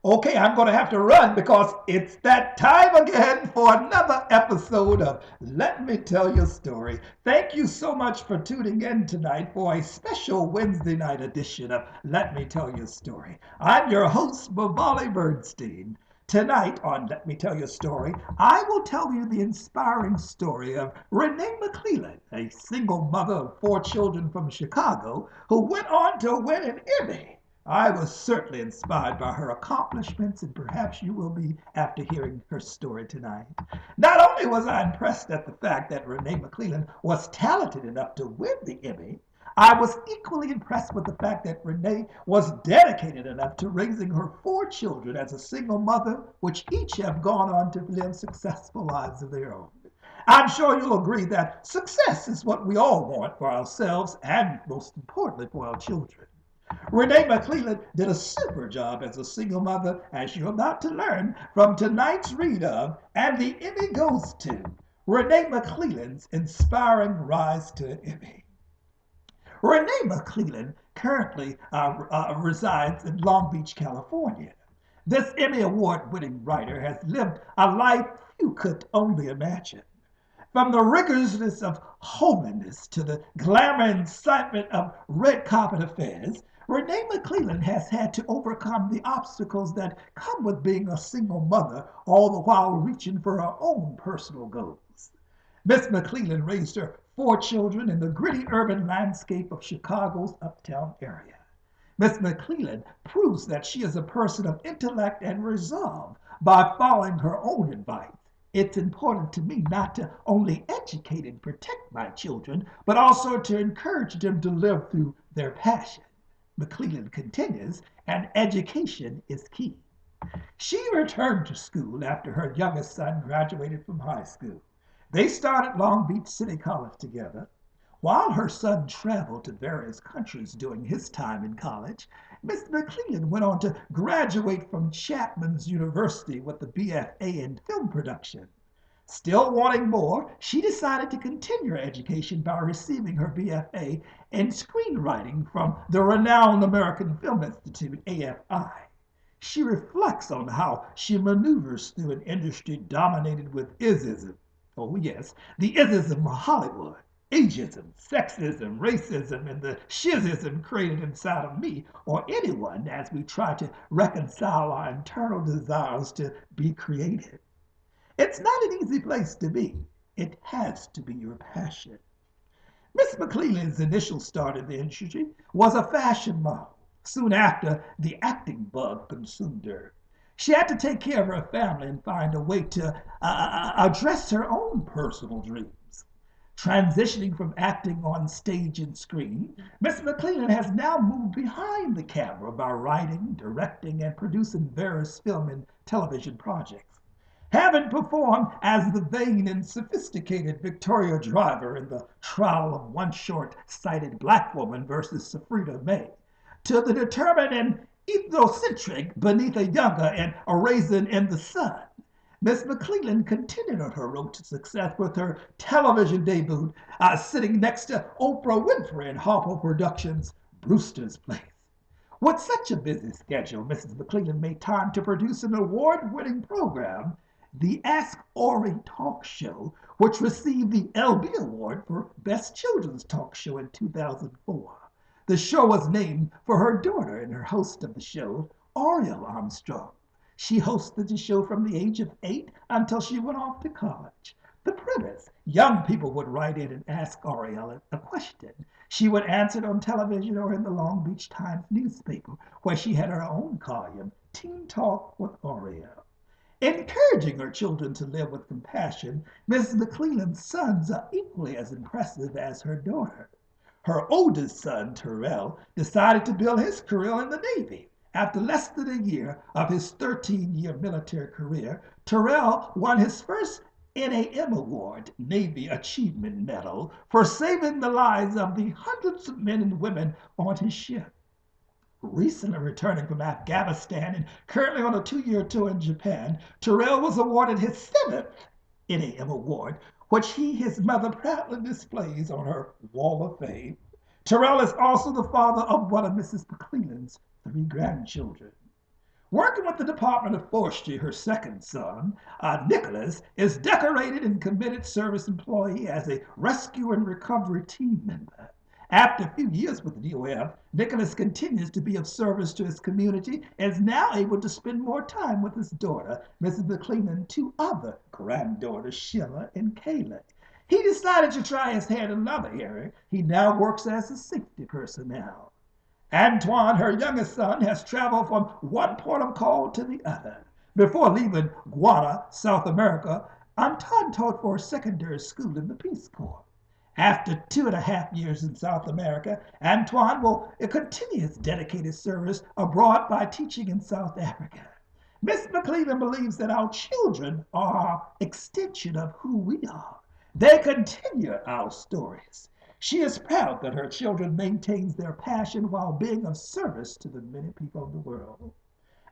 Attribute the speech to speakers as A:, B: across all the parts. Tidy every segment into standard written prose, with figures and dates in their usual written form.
A: Okay, I'm going to have to run because it's that time again for another episode of Let Me Tell You a Story. Thank you so much for tuning in tonight for a special Wednesday night edition of Let Me Tell You a Story. I'm your host, Bavali Bernstein. Tonight on Let Me Tell You a Story, I will tell you the inspiring story of Renee McClellan, a single mother of four children from Chicago who went on to win an Emmy. I was certainly inspired by her accomplishments, and perhaps you will be after hearing her story tonight. Not only was I impressed at the fact that Renee McClellan was talented enough to win the Emmy, I was equally impressed with the fact that Renee was dedicated enough to raising her four children as a single mother, which each have gone on to live successful lives of their own. I'm sure you'll agree that success is what we all want for ourselves and, most importantly, for our children. Renee McClellan did a super job as a single mother, as you're about to learn from tonight's read of And the Emmy Goes to Renee McClellan's Inspiring Rise to an Emmy. Renee McClellan currently resides in Long Beach, California. This Emmy Award winning writer has lived a life you could only imagine. From the rigorousness of holiness to the glamour and excitement of red carpet affairs, Renee McClellan has had to overcome the obstacles that come with being a single mother, all the while reaching for her own personal goals. Miss McClellan raised her four children in the gritty urban landscape of Chicago's uptown area. Miss McClellan proves that she is a person of intellect and resolve by following her own advice. It's important to me not to only educate and protect my children, but also to encourage them to live through their passion. McClellan continues, and education is key. She returned to school after her youngest son graduated from high school. They started Long Beach City College together. While her son traveled to various countries during his time in college, Miss McClellan went on to graduate from Chapman's University with a BFA in film production. Still wanting more, she decided to continue her education by receiving her BFA in screenwriting from the renowned American Film Institute, AFI. She reflects on how she maneuvers through an industry dominated with isism. Oh, yes, the isism of Hollywood. Ageism, sexism, racism, and the shizism created inside of me or anyone as we try to reconcile our internal desires to be creative. It's not an easy place to be. It has to be your passion. Miss McClellan's initial start in the industry was a fashion model. Soon after, the acting bug consumed her. She had to take care of her family and find a way to address her own personal dreams. Transitioning from acting on stage and screen, Miss McClellan has now moved behind the camera by writing, directing, and producing various film and television projects. Having performed as the vain and sophisticated Victoria Driver in the trial of one short-sighted black woman versus Safrida May, to the determined and ethnocentric Benita Younger in A Raisin in the Sun, Miss McClellan continued on her road to success with her television debut, sitting next to Oprah Winfrey in Harpo Productions' Brewster's Place. With such a busy schedule, Mrs. McClellan made time to produce an award-winning program, the Ask Ori Talk Show, which received the LB Award for Best Children's Talk Show in 2004. The show was named for her daughter and her host of the show, Oriel Armstrong. She hosted the show from the age of 8 until she went off to college. The premise: young people would write in and ask Oriel a question. She would answer it on television or in the Long Beach Times newspaper, where she had her own column, Teen Talk with Oriel. Encouraging her children to live with compassion, Mrs. McClellan's sons are equally as impressive as her daughter. Her oldest son, Terrell, decided to build his career in the Navy. After less than a year of his 13-year military career, Terrell won his first NAM Award, Navy Achievement Medal, for saving the lives of the hundreds of men and women on his ship. Recently returning from Afghanistan and currently on a 2-year tour in Japan, Terrell was awarded his 7th NAM Award, which his mother proudly displays on her wall of fame. Terrell is also the father of one of Mrs. McClellan's 3 grandchildren. Working with the Department of Forestry, her second son, Nicholas, is decorated and committed service employee as a rescue and recovery team member. After a few years with the DOF, Nicholas continues to be of service to his community and is now able to spend more time with his daughter, Mrs. McClellan, and two other granddaughters, Sheila and Kayla. He decided to try his hand in another area. He now works as a safety personnel. Antoine, her youngest son, has traveled from one port of call to the other. Before leaving Guana, South America, Antoine taught for a secondary school in the Peace Corps. After 2.5 years in South America, Antoine will continue his dedicated service abroad by teaching in South Africa. Miss McClellan believes that our children are an extension of who we are. They continue our stories. She is proud that her children maintains their passion while being of service to the many people of the world.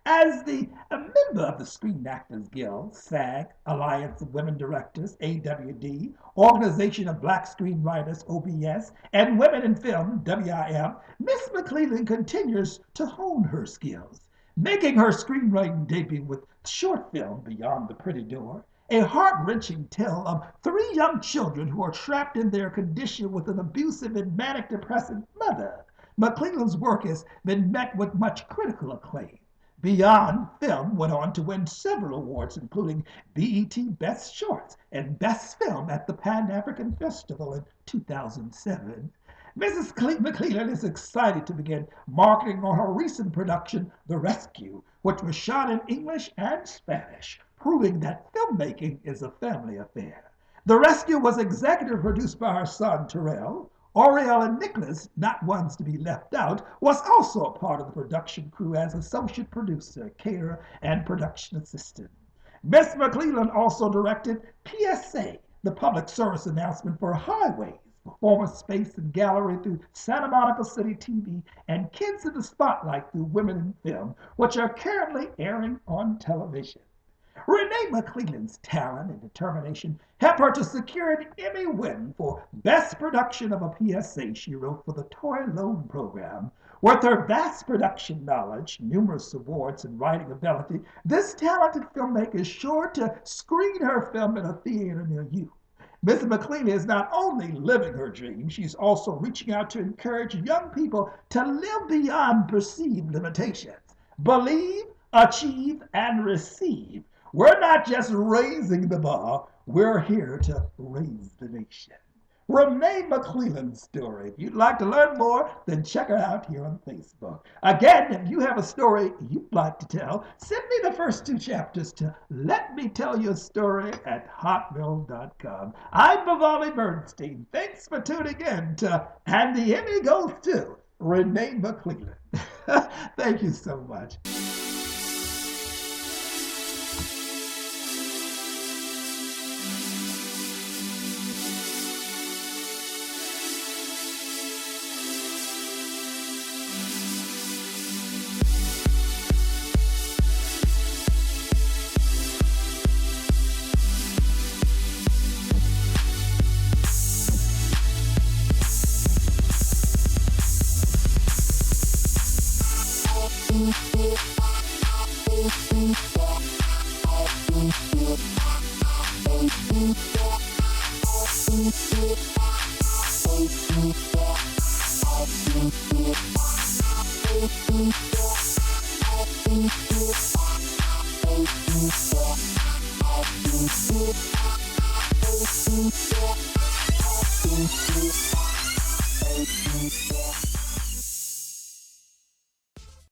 A: As a member of the Screen Actors Guild, SAG, Alliance of Women Directors, AWD, Organization of Black Screenwriters, OBS, and Women in Film, WIM, Miss McClellan continues to hone her skills, making her screenwriting debut with short film Beyond the Pretty Door, a heart-wrenching tale of three young children who are trapped in their condition with an abusive and manic-depressive mother. McClellan's work has been met with much critical acclaim. Beyond Film went on to win several awards, including BET Best Shorts and Best Film at the Pan-African Festival in 2007. Mrs. McClellan is excited to begin marketing on her recent production, The Rescue, which was shot in English and Spanish, proving that filmmaking is a family affair. The Rescue was executive produced by her son, Terrell. Oriel and Nicholas, not ones to be left out, was also a part of the production crew as associate producer, caterer, and production assistant. Miss McClellan also directed PSA, the public service announcement for Highways, Performance Space and Gallery through Santa Monica City TV, and Kids in the Spotlight through Women in Film, which are currently airing on television. Renee McClellan's talent and determination helped her to secure an Emmy win for Best Production of a PSA she wrote for the Toy Loan Program. With her vast production knowledge, numerous awards, and writing ability, this talented filmmaker is sure to screen her film in a theater near you. Ms. McClellan is not only living her dream, she's also reaching out to encourage young people to live beyond perceived limitations. Believe, achieve, and receive. We're not just raising the bar, we're here to raise the nation. Renee McClellan's story. If you'd like to learn more, then check her out here on Facebook. Again, if you have a story you'd like to tell, send me the first 2 chapters to letmetellyourstory@hotmail.com. I'm Bhavali Bernstein. Thanks for tuning in to And the Emmy Goes to Renee McClellan. Thank you so much. Thank you.